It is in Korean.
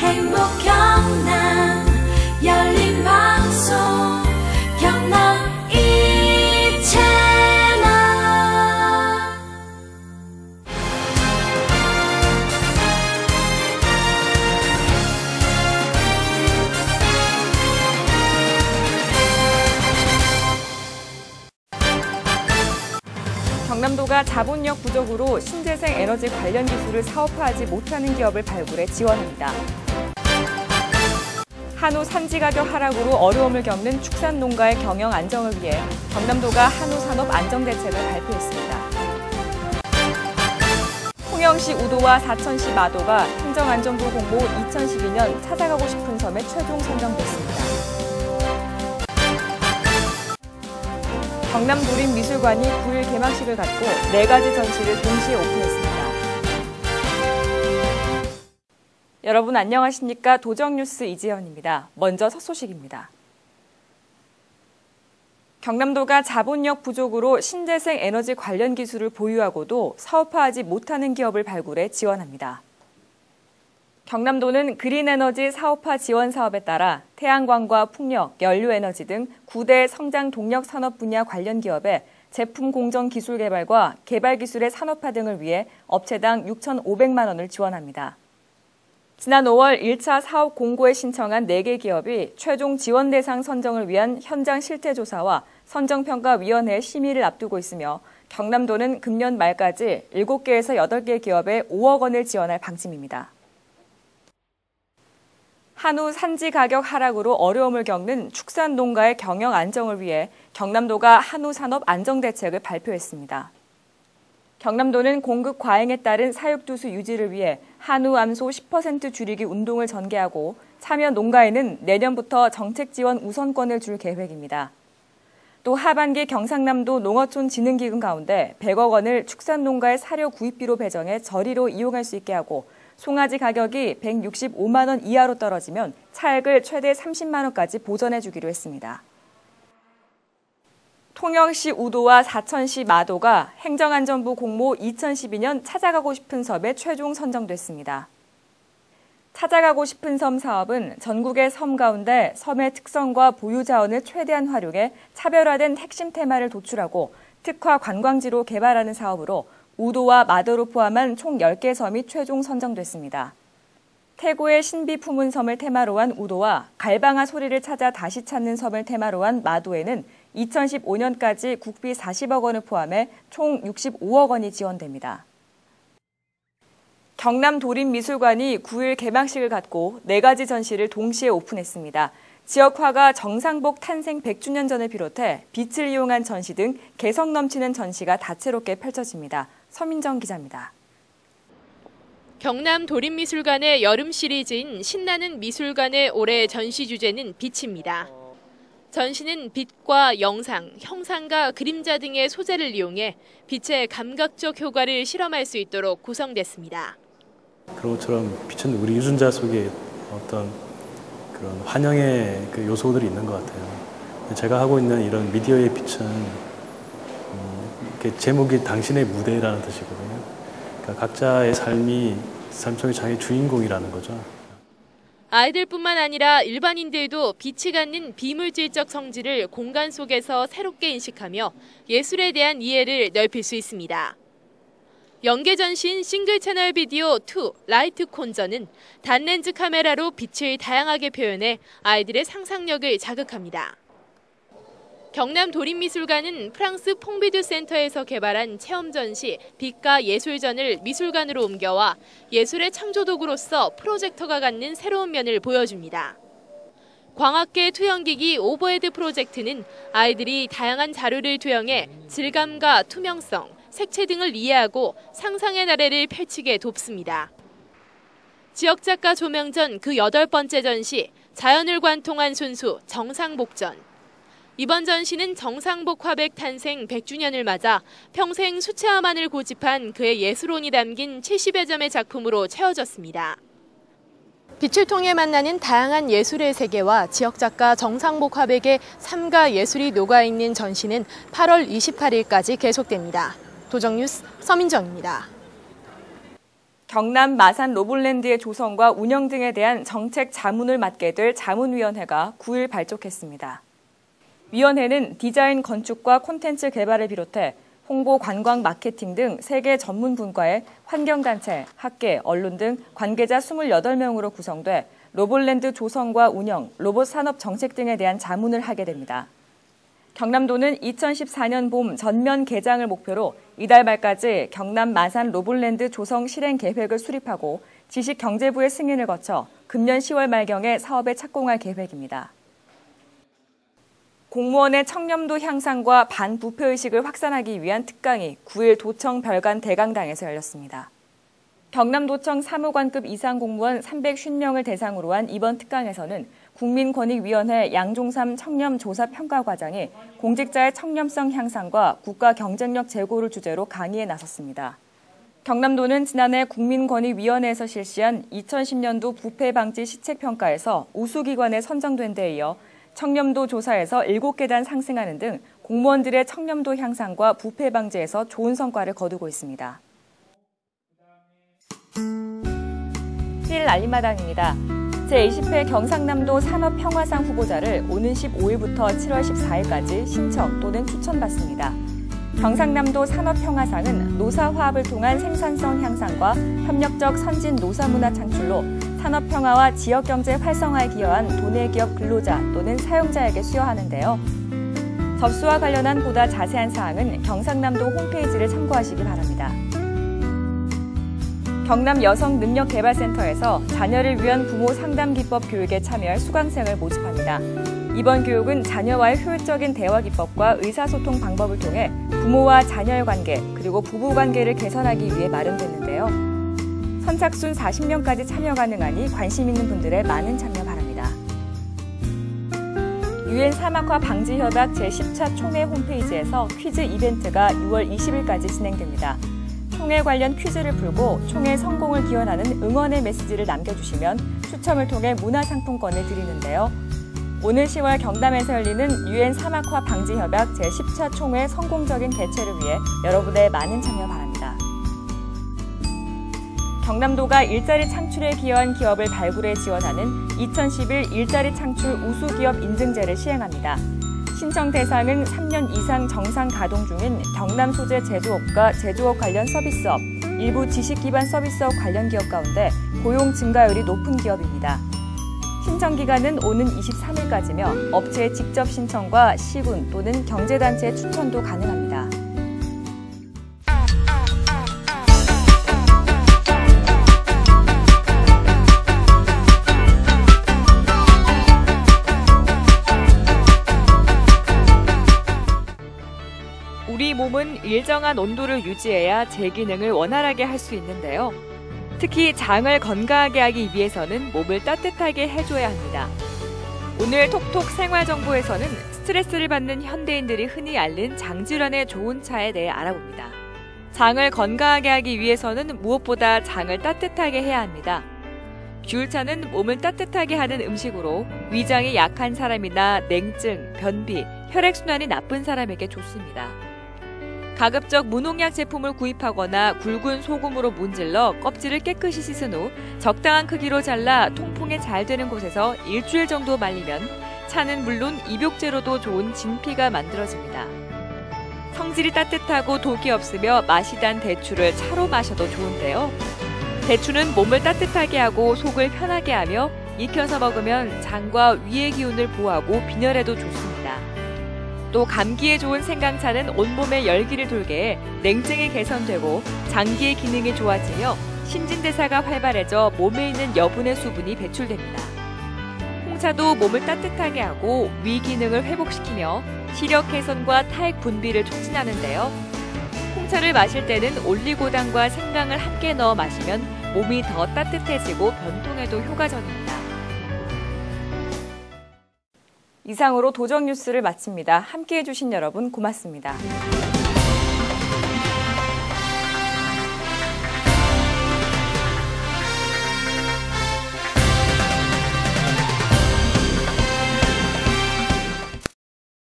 행복 경남 열린 방송 경남 이채널. 경남도가 자본력 부족으로 신재생 에너지 관련 기술을 사업화하지 못하는 기업을 발굴해 지원합니다. 한우 산지 가격 하락으로 어려움을 겪는 축산농가의 경영 안정을 위해 경남도가 한우 산업 안정 대책을 발표했습니다. 통영시 우도와 사천시 마도가 행정안전부 공모 2012년 찾아가고 싶은 섬에 최종 선정됐습니다. 경남도립미술관이 9일 개막식을 갖고 4가지 전시를 동시에 오픈했습니다. 여러분 안녕하십니까? 도정뉴스 이지연입니다. 먼저 첫 소식입니다. 경남도가 자본력 부족으로 신재생 에너지 관련 기술을 보유하고도 사업화하지 못하는 기업을 발굴해 지원합니다. 경남도는 그린에너지 사업화 지원 사업에 따라 태양광과 풍력, 연료에너지 등 9대 성장 동력 산업 분야 관련 기업에 제품 공정 기술 개발과 개발 기술의 산업화 등을 위해 업체당 6,500만 원을 지원합니다. 지난 5월 1차 사업 공고에 신청한 4개 기업이 최종 지원 대상 선정을 위한 현장 실태조사와 선정평가위원회 심의를 앞두고 있으며 경남도는 금년 말까지 7개에서 8개 기업에 5억 원을 지원할 방침입니다. 한우 산지 가격 하락으로 어려움을 겪는 축산농가의 경영 안정을 위해 경남도가 한우 산업 안정 대책을 발표했습니다. 경남도는 공급 과잉에 따른 사육두수 유지를 위해 한우 암소 10% 줄이기 운동을 전개하고 참여 농가에는 내년부터 정책 지원 우선권을 줄 계획입니다. 또 하반기 경상남도 농어촌 진흥기금 가운데 100억 원을 축산농가의 사료 구입비로 배정해 저리로 이용할 수 있게 하고 송아지 가격이 165만 원 이하로 떨어지면 차액을 최대 30만 원까지 보전해 주기로 했습니다. 통영시 우도와 사천시 마도가 행정안전부 공모 2012년 찾아가고 싶은 섬에 최종 선정됐습니다. 찾아가고 싶은 섬 사업은 전국의 섬 가운데 섬의 특성과 보유 자원을 최대한 활용해 차별화된 핵심 테마를 도출하고 특화 관광지로 개발하는 사업으로 우도와 마도를 포함한 총 10개 섬이 최종 선정됐습니다. 태고의 신비 품은 섬을 테마로 한 우도와 갈방아 소리를 찾아 다시 찾는 섬을 테마로 한 마도에는 2015년까지 국비 40억 원을 포함해 총 65억 원이 지원됩니다. 경남도립미술관이 9일 개막식을 갖고 4가지 전시를 동시에 오픈했습니다. 지역화가 정상복 탄생 100주년 전을 비롯해 빛을 이용한 전시 등 개성 넘치는 전시가 다채롭게 펼쳐집니다. 서민정 기자입니다. 경남도립미술관의 여름 시리즈인 신나는 미술관의 올해 전시 주제는 빛입니다. 전시는 빛과 영상, 형상과 그림자 등의 소재를 이용해 빛의 감각적 효과를 실험할 수 있도록 구성됐습니다. 그런 것처럼 빛은 우리 유전자 속에 어떤 그런 환영의 그 요소들이 있는 것 같아요. 제가 하고 있는 이런 미디어의 빛은 제목이 당신의 무대라는 뜻이거든요. 그러니까 각자의 삶 속의 자기 주인공이라는 거죠. 아이들뿐만 아니라 일반인들도 빛이 갖는 비물질적 성질을 공간 속에서 새롭게 인식하며 예술에 대한 이해를 넓힐 수 있습니다. 연계 전시인 싱글 채널 비디오 2 라이트 콘저는 단렌즈 카메라로 빛을 다양하게 표현해 아이들의 상상력을 자극합니다. 경남도립미술관은 프랑스 퐁비두 센터에서 개발한 체험 전시 빛과 예술전을 미술관으로 옮겨와 예술의 창조도구로서 프로젝터가 갖는 새로운 면을 보여줍니다. 광학계 투영기기 오버헤드 프로젝트는 아이들이 다양한 자료를 투영해 질감과 투명성, 색채 등을 이해하고 상상의 나래를 펼치게 돕습니다. 지역작가 조명전 그 8번째 전시, 자연을 관통한 순수 정상복전. 이번 전시는 정상복 화백 탄생 100주년을 맞아 평생 수채화만을 고집한 그의 예술혼이 담긴 70여 점의 작품으로 채워졌습니다. 빛을 통해 만나는 다양한 예술의 세계와 지역작가 정상복 화백의 삶과 예술이 녹아있는 전시는 8월 28일까지 계속됩니다. 도정뉴스 서민정입니다. 경남 마산 로봇랜드의 조성과 운영 등에 대한 정책 자문을 맡게 될 자문위원회가 9일 발족했습니다. 위원회는 디자인 건축과 콘텐츠 개발을 비롯해 홍보, 관광, 마케팅 등 3개 전문 분과의 환경단체, 학계, 언론 등 관계자 28명으로 구성돼 로봇랜드 조성과 운영, 로봇 산업 정책 등에 대한 자문을 하게 됩니다. 경남도는 2014년 봄 전면 개장을 목표로 이달 말까지 경남 마산 로봇랜드 조성 실행 계획을 수립하고 지식경제부의 승인을 거쳐 금년 10월 말경에 사업에 착공할 계획입니다. 공무원의 청렴도 향상과 반부패의식을 확산하기 위한 특강이 9일 도청 별관 대강당에서 열렸습니다. 경남도청 사무관급 이상 공무원 350명을 대상으로 한 이번 특강에서는 국민권익위원회 양종삼 청렴조사평가과장이 공직자의 청렴성 향상과 국가 경쟁력 제고를 주제로 강의에 나섰습니다. 경남도는 지난해 국민권익위원회에서 실시한 2010년도 부패방지 시책평가에서 우수기관에 선정된 데 이어 청렴도 조사에서 7계단 상승하는 등 공무원들의 청렴도 향상과 부패 방지에서 좋은 성과를 거두고 있습니다. 힐 알림마당입니다. 제20회 경상남도 산업평화상 후보자를 오는 15일부터 7월 14일까지 신청 또는 추천받습니다. 경상남도 산업평화상은 노사화합을 통한 생산성 향상과 협력적 선진 노사문화 창출로 산업평화와 지역경제 활성화에 기여한 도내 기업 근로자 또는 사용자에게 수여하는데요. 접수와 관련한 보다 자세한 사항은 경상남도 홈페이지를 참고하시기 바랍니다. 경남 여성능력개발센터에서 자녀를 위한 부모 상담기법 교육에 참여할 수강생을 모집합니다. 이번 교육은 자녀와의 효율적인 대화 기법과 의사소통 방법을 통해 부모와 자녀의 관계 그리고 부부관계를 개선하기 위해 마련됐는데요. 선착순 40명까지 참여 가능하니 관심 있는 분들의 많은 참여 바랍니다. 유엔 사막화 방지 협약 제10차 총회 홈페이지에서 퀴즈 이벤트가 6월 20일까지 진행됩니다. 총회 관련 퀴즈를 풀고 총회 성공을 기원하는 응원의 메시지를 남겨주시면 추첨을 통해 문화상품권을 드리는데요. 오늘 10월 경남에서 열리는 유엔 사막화 방지 협약 제10차 총회 성공적인 개최를 위해 여러분의 많은 참여 바랍니다. 경남도가 일자리 창출에 기여한 기업을 발굴해 지원하는 2011 일자리 창출 우수기업 인증제를 시행합니다. 신청 대상은 3년 이상 정상 가동 중인 경남 소재 제조업과 제조업 관련 서비스업, 일부 지식기반 서비스업 관련 기업 가운데 고용 증가율이 높은 기업입니다. 신청 기간은 오는 23일까지며 업체의 직접 신청과 시군 또는 경제단체의 추천도 가능합니다. 우리 몸은 일정한 온도를 유지해야 제 기능을 원활하게 할 수 있는데요. 특히 장을 건강하게 하기 위해서는 몸을 따뜻하게 해줘야 합니다. 오늘 톡톡 생활정보에서는 스트레스를 받는 현대인들이 흔히 앓는 장질환에 좋은 차에 대해 알아봅니다. 장을 건강하게 하기 위해서는 무엇보다 장을 따뜻하게 해야 합니다. 귤차는 몸을 따뜻하게 하는 음식으로 위장이 약한 사람이나 냉증, 변비, 혈액순환이 나쁜 사람에게 좋습니다. 가급적 무농약 제품을 구입하거나 굵은 소금으로 문질러 껍질을 깨끗이 씻은 후 적당한 크기로 잘라 통풍이 잘 되는 곳에서 일주일 정도 말리면 차는 물론 입욕제로도 좋은 진피가 만들어집니다. 성질이 따뜻하고 독이 없으며 맛이 단 대추를 차로 마셔도 좋은데요. 대추는 몸을 따뜻하게 하고 속을 편하게 하며 익혀서 먹으면 장과 위의 기운을 보호하고 빈혈에도 좋습니다. 또 감기에 좋은 생강차는 온몸에 열기를 돌게 해 냉증이 개선되고 장기의 기능이 좋아지며 신진대사가 활발해져 몸에 있는 여분의 수분이 배출됩니다. 홍차도 몸을 따뜻하게 하고 위 기능을 회복시키며 시력 개선과 타액 분비를 촉진하는데요. 홍차를 마실 때는 올리고당과 생강을 함께 넣어 마시면 몸이 더 따뜻해지고 변통에도 효과적입니다. 이상으로 도정 뉴스를 마칩니다. 함께해 주신 여러분 고맙습니다.